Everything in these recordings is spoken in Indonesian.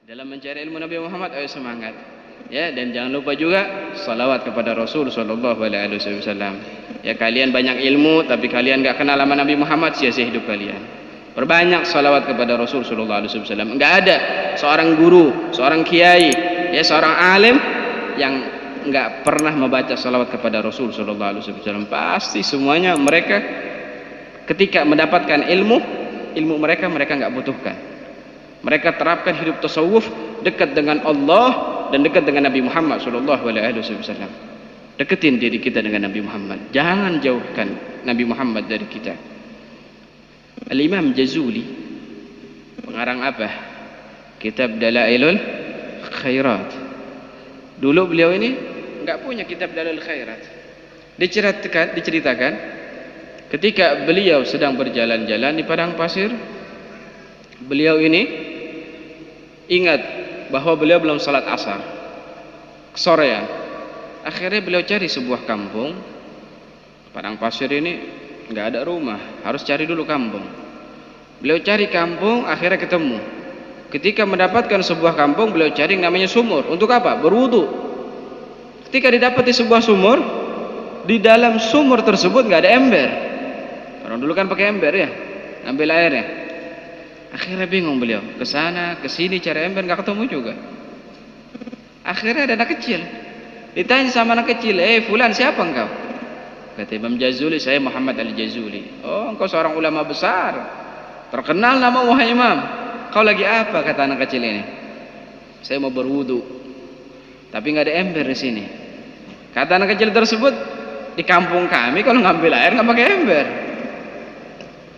Dalam mencari ilmu Nabi Muhammad, ayo semangat. Ya, dan jangan lupa juga salawat kepada Rasul sallallahu alaihi wasallam. Ya, kalian banyak ilmu tapi kalian enggak kenal sama Nabi Muhammad, sia-sia hidup kalian. Perbanyak salawat kepada Rasul sallallahu alaihi wasallam. Enggak ada seorang guru, seorang kiai, ya seorang alim yang enggak pernah membaca salawat kepada Rasul sallallahu alaihi wasallam. Pasti semuanya mereka ketika mendapatkan ilmu mereka enggak butuhkan. Mereka terapkan hidup tasawuf dekat dengan Allah dan dekat dengan Nabi Muhammad sallallahu alaihi wasallam. Deketin diri kita dengan Nabi Muhammad. Jangan jauhkan Nabi Muhammad dari kita. Al-Imam Jazuli, pengarang apa? Kitab Dalailul Khairat. Dulu beliau ini enggak punya kitab Dalailul Khairat. Diceritakan ketika beliau sedang berjalan-jalan di padang pasir, beliau ini ingat bahwa beliau belum salat asar, kesorean. Akhirnya beliau cari sebuah kampung. Padang pasir ini nggak ada rumah, harus cari dulu kampung. Beliau cari kampung, akhirnya ketemu. Ketika mendapatkan sebuah kampung, beliau cari yang namanya sumur. Untuk apa? Berwudu. Ketika didapati sebuah sumur, di dalam sumur tersebut nggak ada ember. Orang dulu kan pakai ember ya, ngambil airnya. Akhirnya bingung beliau, ke sana ke sini cari ember nggak ketemu juga. Akhirnya ada anak kecil, ditanya sama anak kecil, fulan siapa engkau? Kata Imam Jazuli, saya Muhammad Al-Jazuli. Oh, engkau seorang ulama besar, terkenal nama wahai imam. Kau lagi apa? Kata anak kecil ini. Saya mau berwudu, tapi nggak ada ember di sini. Kata anak kecil tersebut, di kampung kami kalau ngambil air nggak pakai ember.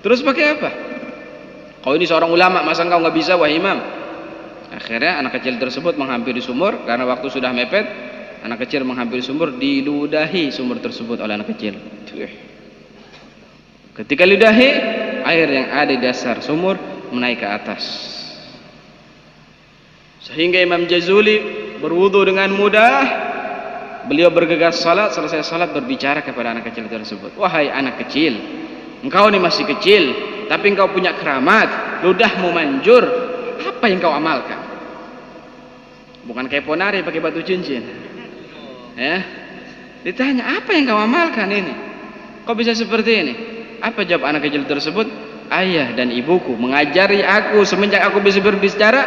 Terus pakai apa? Kau ini seorang ulama, masa engkau nggak bisa wahai imam? Akhirnya anak kecil tersebut menghampiri sumur, karena waktu sudah mepet. Anak kecil menghampiri sumur, diludahi sumur tersebut oleh anak kecil. Ketika ludahi, air yang ada di dasar sumur menaik ke atas, sehingga Imam Jazuli berwudu dengan mudah. Beliau bergegas salat, selesai salat berbicara kepada anak kecil tersebut, wahai anak kecil, engkau ini masih kecil, tapi engkau punya keramat, ludahmu manjur, apa yang kau amalkan? Bukan kayak ponari pakai batu cincin. Ya. Ditanya, apa yang kau amalkan ini? Kau bisa seperti ini? Apa jawab anak kecil tersebut? Ayah dan ibuku mengajari aku semenjak aku bisa berbicara,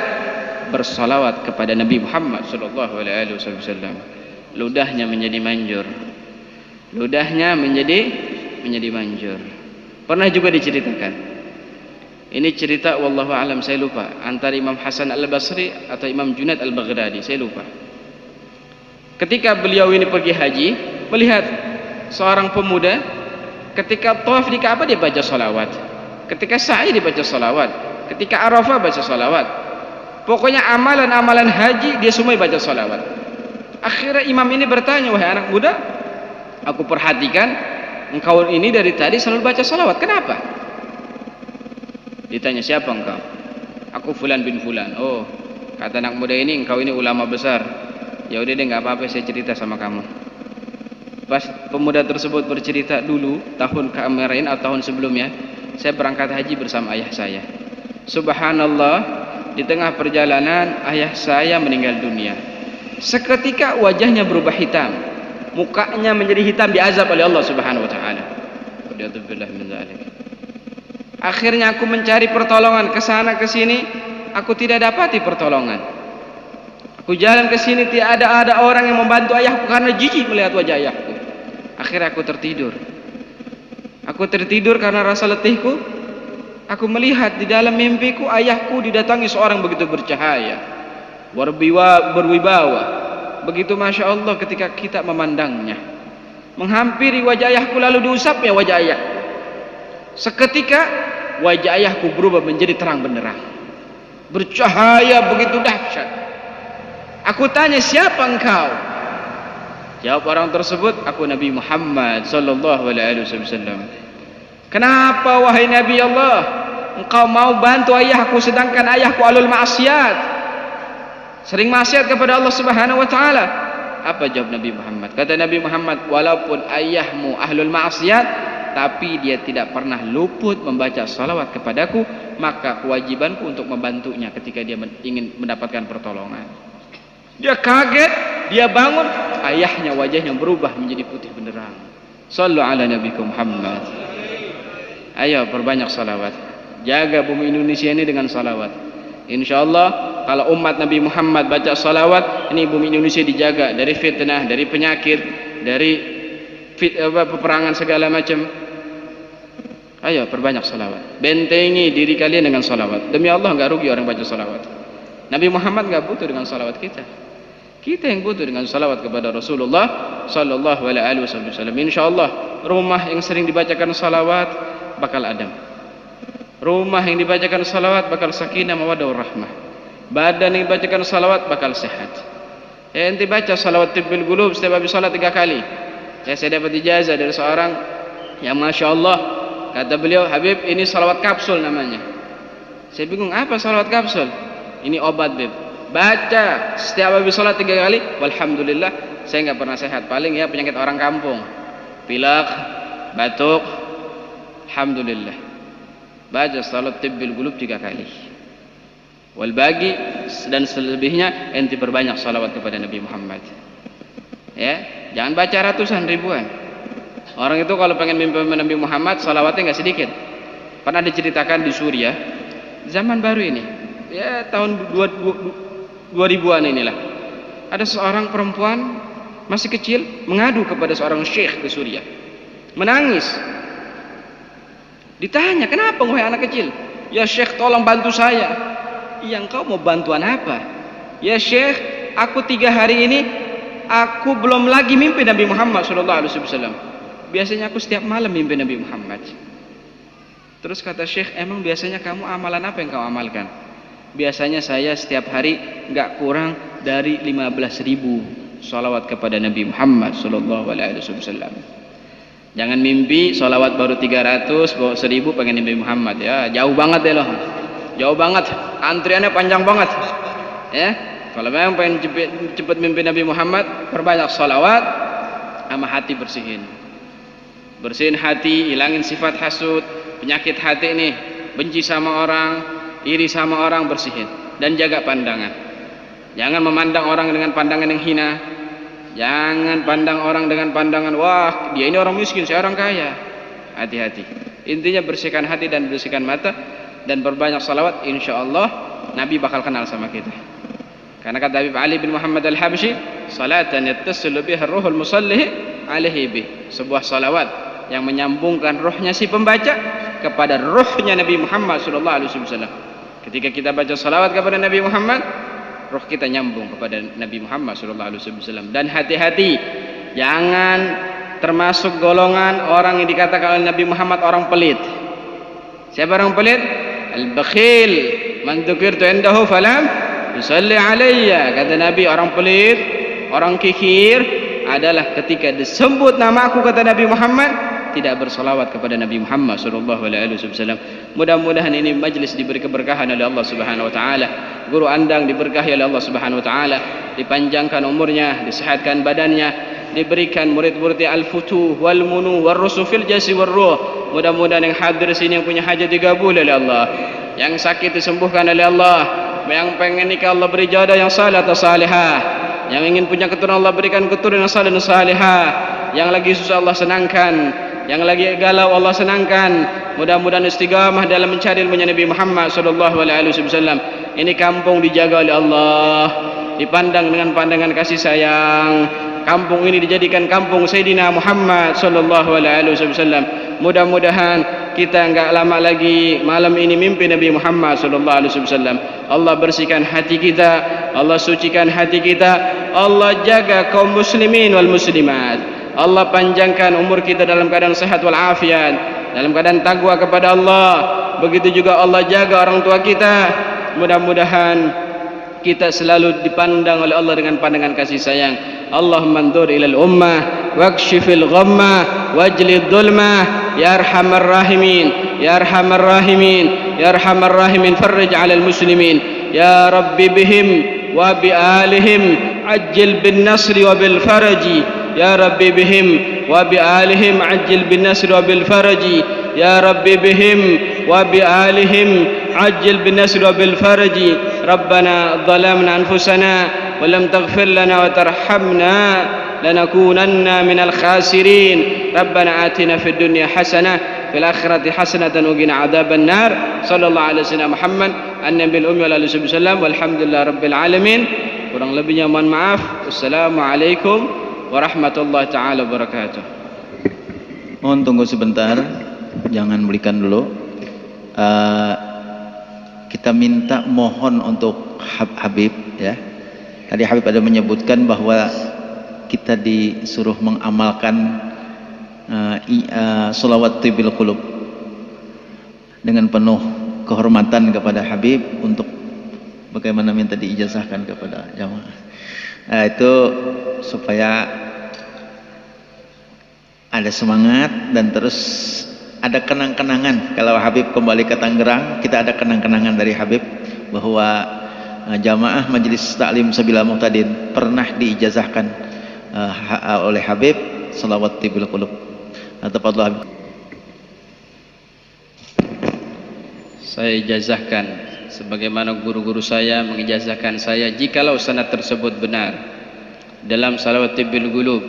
bersalawat kepada Nabi Muhammad sallallahu alaihi wasallam. Ludahnya menjadi manjur. Ludahnya menjadi manjur. Pernah juga diceritakan. Ini cerita wallahu alam, saya lupa, antara Imam Hasan Al-Basri atau Imam Junaid Al-Baghdadi, saya lupa. Ketika beliau ini pergi haji, melihat seorang pemuda ketika tawaf di Ka'bah dia baca salawat, ketika sa'i dia baca salawat, ketika Arafah baca salawat. Pokoknya amalan-amalan haji dia semua baca salawat. Akhirnya imam ini bertanya, wahai anak muda, aku perhatikan engkau ini dari tadi selalu baca salawat, kenapa? Ditanya, siapa engkau? Aku fulan bin fulan. Oh, kata anak muda ini, engkau ini ulama besar. Ya udah deh, nggak apa-apa, saya cerita sama kamu. Pas pemuda tersebut bercerita, dulu tahun kemarin atau tahun sebelumnya, saya berangkat haji bersama ayah saya. Subhanallah, di tengah perjalanan ayah saya meninggal dunia. Seketika wajahnya berubah hitam, mukanya menjadi hitam, diazab oleh Allah Subhanahu wa taala. Waliyadzubillah min dzalik. Akhirnya aku mencari pertolongan ke sana ke sini, aku tidak dapati pertolongan. Aku jalan ke sini, tidak ada orang yang membantu ayahku karena jijik melihat wajah ayahku. Akhirnya aku tertidur. Aku tertidur karena rasa letihku. Aku melihat di dalam mimpiku ayahku didatangi seorang begitu bercahaya, berwibawa, begitu masya Allah ketika kita memandangnya. Menghampiri wajah ayahku lalu diusapnya wajah ayahku. Seketika wajah ayahku berubah menjadi terang benderang, bercahaya begitu dahsyat. Aku tanya, siapa engkau? Jawab orang tersebut, aku Nabi Muhammad sallallahu alaihi wasallam. Kenapa wahai Nabi Allah, engkau mau bantu ayahku sedangkan ayahku alul maksiat, sering maksiat kepada Allah Subhanahu wa taala? Apa jawab Nabi Muhammad? Kata Nabi Muhammad, walaupun ayahmu ahlul maksiat, tapi dia tidak pernah luput membaca salawat kepadaku, maka kewajibanku untuk membantunya ketika dia ingin mendapatkan pertolongan. Dia kaget, dia bangun, ayahnya wajahnya berubah menjadi putih benderang. Sallu ala nabikum Muhammad. Ayo perbanyak salawat, jaga bumi Indonesia ini dengan salawat. InsyaAllah kalau umat Nabi Muhammad baca salawat, ini bumi Indonesia dijaga dari fitnah, dari penyakit, dari peperangan segala macam. Ayo perbanyak salawat, bentengi diri kalian dengan salawat. Demi Allah nggak rugi orang baca salawat. Nabi Muhammad nggak butuh dengan salawat kita. Kita yang butuh dengan salawat kepada Rasulullah Sallallahu Alaihi Wasallam. InsyaAllah rumah yang sering dibacakan salawat bakal adem. Rumah yang dibacakan salawat bakal sakinah mawaddah warahmah. Badan yang dibacakan salawat bakal sehat. Ente baca salawat tibbil qulub setiap habis salat 3 kali. Saya dapat ijazah dari seorang yang masya Allah, kata beliau, Habib ini salawat kapsul namanya. Saya bingung, apa salawat kapsul? Ini obat Bib. Baca setiap habis salat 3 kali. Walhamdulillah saya nggak pernah sehat, paling ya penyakit orang kampung, pilek, batuk. Alhamdulillah. Baca salat tibbil qulub 3 kali. Wal bagi dan selebihnya ente perbanyak salawat kepada Nabi Muhammad. Ya, jangan baca ratusan ribuan. Orang itu kalau pengen mimpi Nabi Muhammad salawatnya nggak sedikit. Pernah diceritakan di Suriah zaman baru ini, ya tahun 2000-an inilah, ada seorang perempuan masih kecil mengadu kepada seorang syekh di Suriah, menangis. Ditanya, kenapa wahai anak kecil? Ya syekh, tolong bantu saya. Iya, engkau mau bantuan apa? Ya syekh, aku 3 hari ini aku belum lagi mimpi Nabi Muhammad SAW. Biasanya aku setiap malam mimpi Nabi Muhammad. Terus kata syekh, emang biasanya kamu amalan apa yang kau amalkan? Biasanya saya setiap hari nggak kurang dari 15.000 salawat kepada Nabi Muhammad SAW. Jangan mimpi salawat baru 300, bawa 1000 pengen Nabi Muhammad, ya jauh banget deh loh, jauh banget, antriannya panjang banget. Ya, kalau memang pengen cepet mimpi Nabi Muhammad, perbanyak salawat, sama hati bersihin hati, hilangin sifat hasud, penyakit hati nih, benci sama orang, iri sama orang, bersihin. Dan jaga pandangan, jangan memandang orang dengan pandangan yang hina. Jangan pandang orang dengan pandangan, wah dia ini orang miskin, saya orang kaya. Hati-hati. Intinya bersihkan hati dan bersihkan mata, dan berbanyak salawat. Insya Allah Nabi bakal kenal sama kita. Karena kata Habib Ali bin Muhammad Al-Habsyi, salatan yattasilu biha ruhul musallih alaihi bih, sebuah salawat yang menyambungkan rohnya si pembaca kepada rohnya Nabi Muhammad SAW. Ketika kita baca salawat kepada Nabi Muhammad, roh kita nyambung kepada Nabi Muhammad SAW. Dan hati-hati, jangan termasuk golongan orang yang dikatakan oleh Nabi Muhammad orang pelit. Siapa orang pelit? Al-bakhil, man dzukirtu indahu falam yusalli alayya. Kata Nabi, orang pelit, orang kikir adalah ketika disebut nama aku, kata Nabi Muhammad, tidak bersalawat kepada Nabi Muhammad SAW. Mudah-mudahan ini majlis diberi keberkahan oleh Allah Subhanahu Wa Taala. Guru Andang diberkahi oleh Allah Subhanahu Wa Taala, dipanjangkan umurnya, disehatkan badannya, diberikan murid-murid al-futuh wal munuh wal rusuh fil jasi wal ruh. Mudah-mudahan yang hadir sini yang punya hajat digabul oleh Allah, yang sakit disembuhkan oleh Allah, yang pengen nikah Allah beri jodoh yang saleh atau salihah, yang ingin punya keturunan Allah berikan keturunan yang saleh dan salihah, yang lagi susah Allah senangkan, yang lagi galau Allah senangkan. Mudah-mudahan istiqamah dalam mencari ilmunya Nabi Muhammad SAW. Ini kampung dijaga oleh Allah, dipandang dengan pandangan kasih sayang. Kampung ini dijadikan kampung Sayyidina Muhammad SAW. Mudah-mudahan kita enggak lama lagi malam ini mimpi Nabi Muhammad SAW. Allah bersihkan hati kita, Allah sucikan hati kita, Allah jaga kaum muslimin wal muslimat, Allah panjangkan umur kita dalam keadaan sehat wal afiat, dalam keadaan takwa kepada Allah. Begitu juga Allah jaga orang tua kita. Mudah-mudahan kita selalu dipandang oleh Allah dengan pandangan kasih sayang. Allahumma anzur ilal ummah wakshifil ghammah wajlid dhulmah ya arhamar rahimin ya arhamar rahimin ya arhamar rahimin, farrij 'alal muslimin ya rabbi bihim wa bi alihim ajil bin nasri wa bil faraji يا ربي بهم وبآلهم عجل بالنصر وبالفرج يا ربي بهم وبآلهم عجل بالنصر وبالفرج ربنا ظلمنا أنفسنا ولم تغفر لنا وترحمنا لنكونن من الخاسرين ربنا آتنا في الدنيا حسنة في الآخرة حسنة وقنا عذاب النار صلى الله على سيدنا محمد النبي الأمي وعلى آله وسلم والحمد لله رب العالمين. Kurang lebihnya mohon maaf. Wassalamualaikum warahmatullahi taala wabarakatuh. Mohon tunggu sebentar, jangan belikan dulu. Kita minta mohon untuk Habib ya. Tadi Habib ada menyebutkan bahwa kita disuruh mengamalkan sholawat tibil qulub dengan penuh kehormatan kepada Habib untuk bagaimana minta diijazahkan kepada jamaah. Nah, itu supaya ada semangat dan terus ada kenang-kenangan. Kalau Habib kembali ke Tangerang, kita ada kenang-kenangan dari Habib bahwa jamaah Majelis Taklim Sabila Muhtadin pernah diijazahkan oleh Habib sholawat tibil qulub. Tafadhol Habib. Saya ijazahkan sebagaimana guru-guru saya mengijazahkan saya, jikalau sanad tersebut benar, dalam salawat tibil qulub,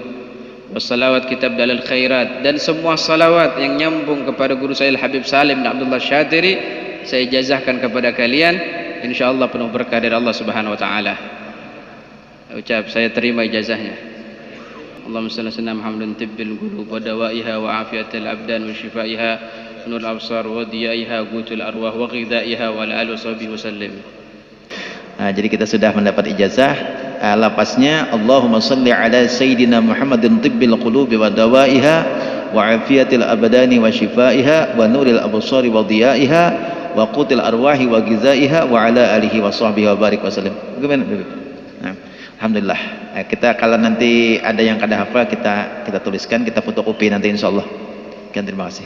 wassalawat kitab dalil khairat, dan semua salawat yang nyambung kepada guru saya Habib Salim bin Abdullah Syatiri, saya ijazahkan kepada kalian, insyaallah penuh berkah dari Allah Subhanahu wa taala. Ucap saya terima ijazahnya. Allahumma salli ala sayyidina Muhammadin tibbil qulub wa dawaiha wa afiyatil abdan wa shifaiha nur al-absar wa diyaiha qutul arwah wa ghidaiha wa ala alihi washabihi wasallim. Jadi kita sudah mendapat ijazah. Lapasnya Allahumma salli ala sayyidina Muhammadin tibbil qulubi wa dawaiha wa afiyatil abdani wa shifaiha wa nuril absari wa diyaiha wa qutil arwahi wa ghidaiha wa ala alihi washabihi wa barik wasallim. Bagaimana? Nah, alhamdulillah. Kita kalau nanti ada yang kada hafal kita tuliskan, kita fotokopi nanti insyaallah. Terima kasih.